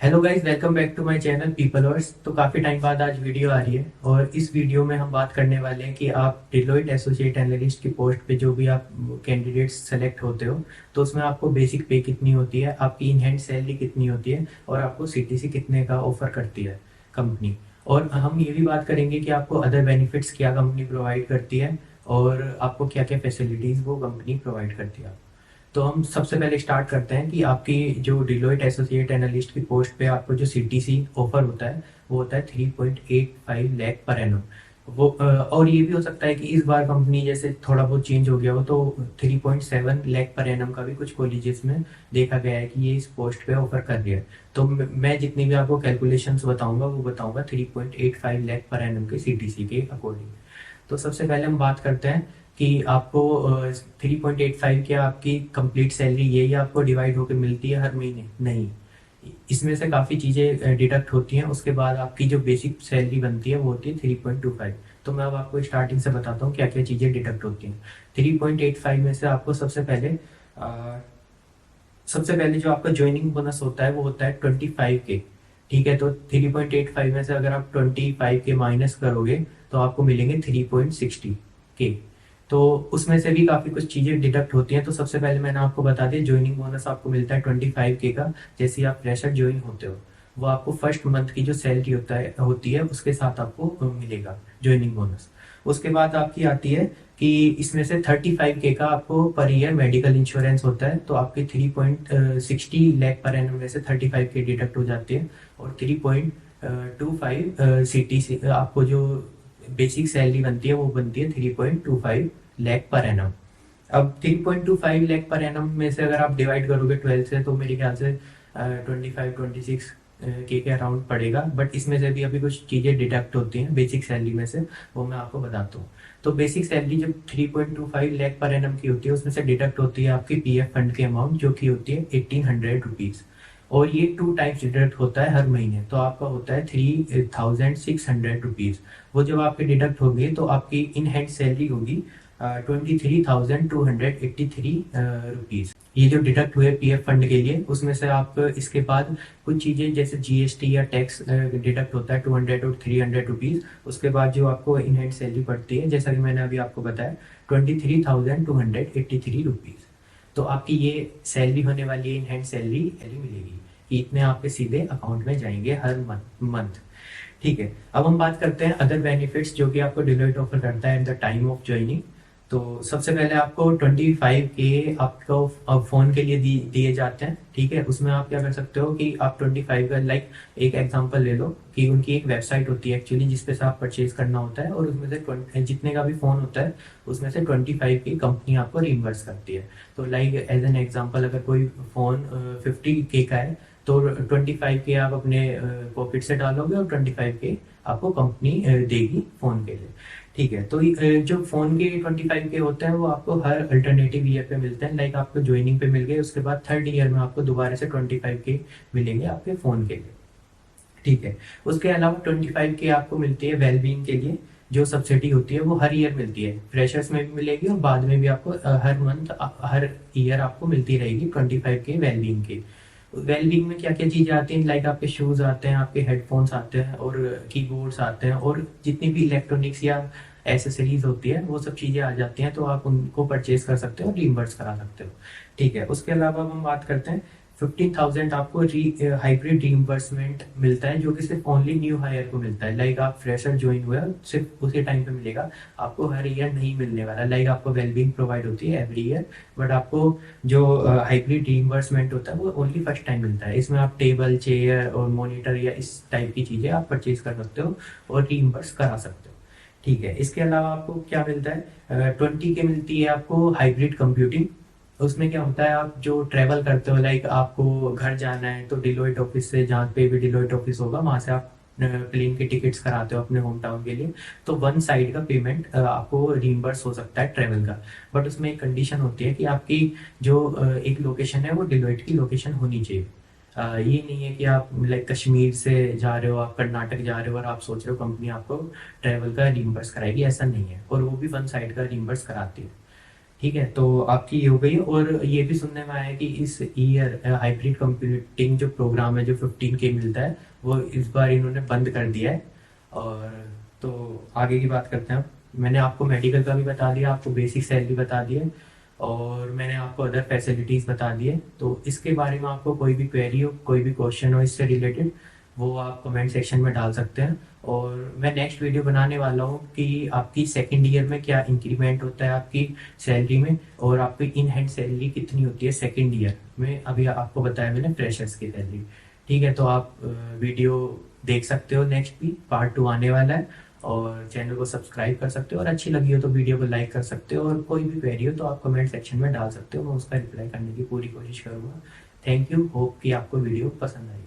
Hello guys, welcome back to my channel Peopleverse. तो काफ़ी time बाद आज वीडियो आ रही है और इस वीडियो में हम बात करने वाले हैं कि आप डिलॉयट एसोसिएट एनालिस्ट की पोस्ट पे जो भी आप कैंडिडेट्स सेलेक्ट होते हो तो उसमें आपको बेसिक पे कितनी होती है, आपकी इन हैंड सैलरी कितनी होती है और आपको सीटीसी कितने का ऑफर करती है कंपनी। और हम ये भी बात करेंगे कि आपको अदर बेनिफिट्स क्या कंपनी प्रोवाइड करती है और आपको क्या क्या फैसिलिटीज़ वो कंपनी प्रोवाइड करती है। तो हम सबसे पहले स्टार्ट करते हैं कि आपकी जो डिलॉयट एसोसिएट एनालिस्ट की पोस्ट पे आपको जो सीटीसी ऑफर होता है वो होता है 3.85 लाख पर एनम। वो और ये भी हो सकता है कि इस बार कंपनी जैसे थोड़ा बहुत चेंज हो गया हो तो 3.7 लाख पर एनम का भी कुछ कॉलेजेस में देखा गया है कि ये इस पोस्ट पे ऑफर कर रही है। तो मैं जितनी भी आपको कैलकुलेशंस बताऊंगा वो बताऊंगा 3.85 लाख पर एनम के सीटीसी के अकॉर्डिंग। तो सबसे पहले हम बात करते हैं कि आपको 3.85 क्या आपकी कंप्लीट सैलरी यही आपको डिवाइड होकर मिलती है हर महीने? नहीं, इसमें से काफ़ी चीज़ें डिडक्ट होती हैं। उसके बाद आपकी जो बेसिक सैलरी बनती है वो होती है 3.25। तो मैं अब आपको स्टार्टिंग से बताता हूँ क्या क्या चीज़ें डिडक्ट होती हैं। 3.85 में से आपको सबसे पहले जो आपका ज्वाइनिंग बोनस होता है वो होता है 25K। ठीक है, तो 3.85 में से अगर आप 25K माइनस करोगे तो आपको मिलेंगे 3.60K। तो उसमें से भी काफ़ी कुछ चीज़ें डिडक्ट होती हैं। तो सबसे पहले मैंने आपको बता दिया, ज्वाइनिंग बोनस आपको मिलता है 25K का। जैसे ही आप फ्रेशर ज्वाइन होते हो वो आपको फर्स्ट मंथ की जो सैलरी होती है उसके साथ आपको मिलेगा ज्वाइनिंग बोनस। उसके बाद आपकी आती है कि इसमें से 35K का आपको पर ईयर मेडिकल इंश्योरेंस होता है। तो आपके 3.60 लाख पर एनम में से 35K डिडक्ट हो जाती है और 3.25 सिटी से आपको जो बेसिक सैलरी बनती है वो बनती है 3.25 लाख पर एनम। अब 3.25 लाख पर एनम में से अगर आप डिवाइड करोगे 12 से तो मेरे ख्याल से 25-26 के अराउंड पड़ेगा। बट इसमें से भी अभी कुछ चीज़ें डिडक्ट होती हैं बेसिक सैलरी में से, वो मैं आपको बताता हूँ। तो बेसिक सैलरी जब 3.25 लाख पर एनम की होती है उसमें से डिडक्ट होती है आपकी पीएफ फंड की अमाउंट जो कि होती है 1800 रुपीज़। और ये 2 टाइम्स डिडक्ट होता है हर महीने, तो आपका होता है 3600 रुपीज़। वो जब आपके डिडक्ट होंगे तो आपकी इन हैंड सैलरी होगी 23,283 रुपीज़। ये जो डिडक्ट हुए पीएफ फंड के लिए उसमें से आप इसके बाद कुछ चीज़ें जैसे जीएसटी या टैक्स डिडक्ट होता है 200 और 300 रुपीज़। उसके बाद जो आपको इन हैंड सैलरी पड़ती है जैसा कि मैंने अभी आपको बताया 23,283 रुपीज़। तो आपकी ये सैलरी होने वाली है, इन हैंड सैलरी मिलेगी कि इतने आपके सीधे अकाउंट में जाएंगे हर मंथ। ठीक है, अब हम बात करते हैं अदर बेनिफिट्स जो कि आपको डिलॉयट ऑफर करता है at the time of joining. तो सबसे पहले आपको 25K आपको फ़ोन के लिए दिए जाते हैं। ठीक है, उसमें आप क्या कर सकते हो कि आप 25 का लाइक एक एग्जांपल ले लो कि उनकी एक वेबसाइट होती है एक्चुअली जिसपे से आप परचेज करना होता है और उसमें से 20 जितने का भी फ़ोन होता है उसमें से 25K कंपनी आपको रिइम्बर्स करती है। तो लाइक एज एन एग्जांपल अगर कोई फ़ोन 50K का है तो 25K आप अपने पॉकेट से डालोगे और 25K आपको कंपनी देगी फ़ोन के लिए। ठीक है, तो जो फ़ोन के 25K होते हैं वो आपको हर अल्टरनेटिव ईयर पे मिलते हैं। लाइक आपको ज्वाइनिंग पे मिल गए, उसके बाद थर्ड ईयर में आपको दोबारा से 25K मिलेंगे आपके फ़ोन के लिए। ठीक है, उसके अलावा 25K आपको मिलती है वेलबींग के लिए। जो सब्सिडी होती है वो हर ईयर मिलती है, फ्रेशर्स में भी मिलेगी और बाद में भी आपको हर मंथ हर ईयर आपको मिलती रहेगी 25K वेलबींग के। वेलबींग में क्या क्या चीज़ें आती हैं, लाइक आपके शूज़ आते हैं, आपके हेडफोन्स आते हैं और कीबोर्ड्स आते हैं और जितनी भी इलेक्ट्रॉनिक्स या एसेसरीज होती है वो सब चीज़ें आ जाती हैं। तो आप उनको परचेज कर सकते हो और रीइंबर्स करा सकते हो। ठीक है, उसके अलावा अब हम बात करते हैं 15,000 आपको हाइब्रिड रीइंबर्समेंट मिलता है जो कि सिर्फ ओनली न्यू हायर को मिलता है। लाइक आप फ्रेशर ज्वाइन हुए हो, सिर्फ उसी टाइम पे मिलेगा, आपको हर ईयर नहीं मिलने वाला। लाइक आपको वेलबींग प्रोवाइड होती है एवरी ईयर, बट आपको जो हाइब्रिड रीइंबर्समेंट होता है वो ओनली फर्स्ट टाइम मिलता है। इसमें आप टेबल, चेयर और मॉनिटर या इस टाइप की चीज़ें आप परचेज कर सकते हो और रीइंबर्स करा सकते हो। ठीक है, इसके अलावा आपको क्या मिलता है, 20K मिलती है आपको हाइब्रिड कंप्यूटिंग। उसमें क्या होता है, आप जो ट्रैवल करते हो, लाइक आपको घर जाना है तो डिलॉयट ऑफिस से, जहाँ पे भी डिलॉयट ऑफिस होगा वहाँ से आप प्लेन के टिकट्स कराते हो अपने होम टाउन के लिए। तो वन साइड का पेमेंट आपको रिइम्बर्स हो सकता है ट्रैवल का। बट उसमें एक कंडीशन होती है कि आपकी जो एक लोकेशन है वो डिलॉयट की लोकेशन होनी चाहिए। ये नहीं है कि आप लाइक कश्मीर से जा रहे हो, आप कर्नाटक जा रहे हो और आप सोच रहे हो कंपनी आपको ट्रैवल का रिइम्बर्स कराएगी, ऐसा नहीं है। और वो भी वन साइड का रिइम्बर्स कराती है। ठीक है, तो आपकी ये हो गई। और ये भी सुनने में आया है कि इस ईयर हाइब्रिड कंप्यूटिंग जो प्रोग्राम है जो 15K मिलता है, वो इस बार इन्होंने बंद कर दिया है। और तो आगे की बात करते हैं। अब मैंने आपको मेडिकल का भी बता दिया, आपको बेसिक सैलरी बता दी है, और मैंने आपको अदर फैसिलिटीज़ बता दी है। तो इसके बारे में आपको कोई भी क्वेरी हो, कोई भी क्वेश्चन हो इससे रिलेटेड, वो आप कमेंट सेक्शन में डाल सकते हैं। और मैं नेक्स्ट वीडियो बनाने वाला हूँ कि आपकी सेकेंड ईयर में क्या इंक्रीमेंट होता है आपकी सैलरी में, और आपकी इन हैंड सैलरी कितनी होती है सेकेंड ईयर में। अभी आपको बताया मैंने फ्रेशर्स की सैलरी। ठीक है, तो आप वीडियो देख सकते हो, नेक्स्ट भी पार्ट 2 आने वाला है। और चैनल को सब्सक्राइब कर सकते हो, और अच्छी लगी हो तो वीडियो को लाइक कर सकते हो, और कोई भी क्वेरी हो तो आप कमेंट सेक्शन में डाल सकते हो, मैं उसका रिप्लाई करने की पूरी कोशिश करूँगा। थैंक यू, होप कि आपको वीडियो पसंद आई।